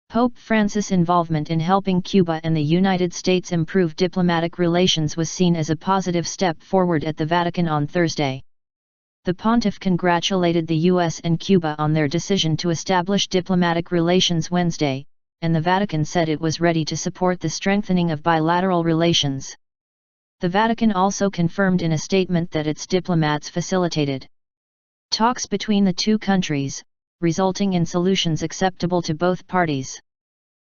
Pope Francis' involvement in helping Cuba and the United States improve diplomatic relations was seen as a positive step forward at the Vatican on Thursday. The pontiff congratulated the US and Cuba on their decision to establish diplomatic relations Wednesday, and the Vatican said it was ready to support the strengthening of bilateral relations. The Vatican also confirmed in a statement that its diplomats facilitated talks between the two countries, resulting in solutions acceptable to both parties.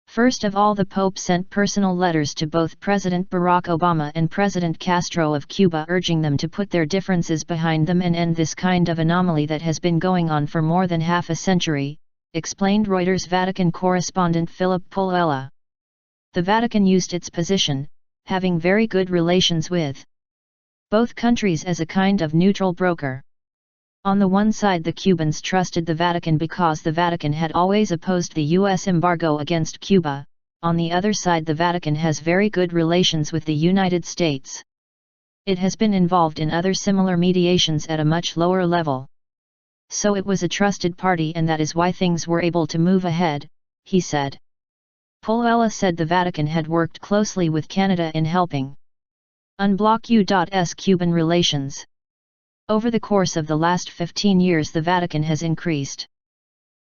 First of all, the Pope sent personal letters to both President Barack Obama and President Castro of Cuba urging them to put their differences behind them and end this kind of anomaly that has been going on for more than half a century, explained Reuters Vatican correspondent Philip Pullella. The Vatican used its position, having very good relations with both countries, as a kind of neutral broker. On the one side, the Cubans trusted the Vatican because the Vatican had always opposed the U.S. embargo against Cuba. On the other side, the Vatican has very good relations with the United States. It has been involved in other similar mediations at a much lower level. So it was a trusted party, and that is why things were able to move ahead, he said. Pullella said the Vatican had worked closely with Canada in helping unblock U.S. Cuban relations. Over the course of the last 15 years, the Vatican has increased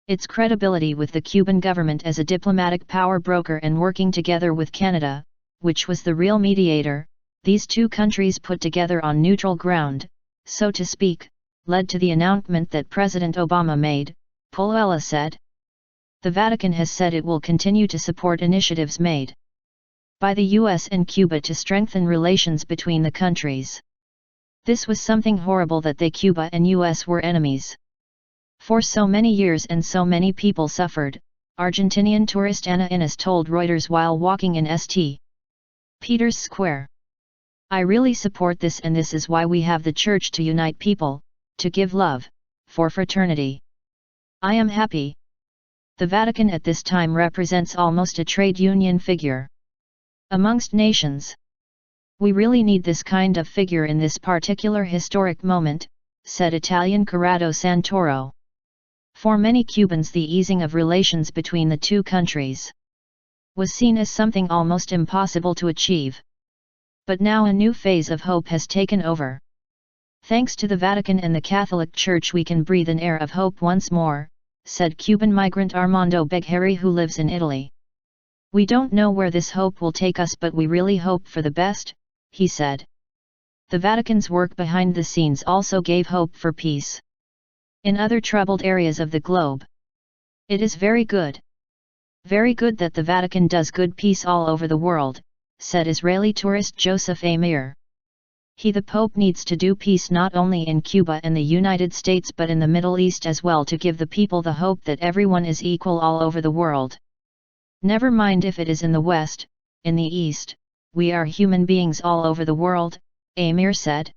its credibility with the Cuban government as a diplomatic power broker, and working together with Canada, which was the real mediator. These two countries put together on neutral ground, so to speak, led to the announcement that President Obama made, Pullella said. The Vatican has said it will continue to support initiatives made by the US and Cuba to strengthen relations between the countries. This was something horrible that Cuba and US were enemies for so many years, and so many people suffered, Argentinian tourist Ana Inés told Reuters while walking in St. Peter's Square. I really support this, and this is why we have the Church, to unite people, to give love, for fraternity. I am happy. The Vatican at this time represents almost a trade union figure amongst nations. We really need this kind of figure in this particular historic moment, said Italian Corrado Santoro. For many Cubans, the easing of relations between the two countries was seen as something almost impossible to achieve. But now a new phase of hope has taken over. Thanks to the Vatican and the Catholic Church, we can breathe an air of hope once more, said Cuban migrant Armando Begheri, who lives in Italy. We don't know where this hope will take us, but we really hope for the best, he said. The Vatican's work behind the scenes also gave hope for peace in other troubled areas of the globe. It is very good that the Vatican does good peace all over the world, said Israeli tourist Joseph Amir. The Pope needs to do peace not only in Cuba and the United States but in the Middle East as well, to give the people the hope that everyone is equal all over the world. Never mind if it is in the West, in the East, we are human beings all over the world, Amir said.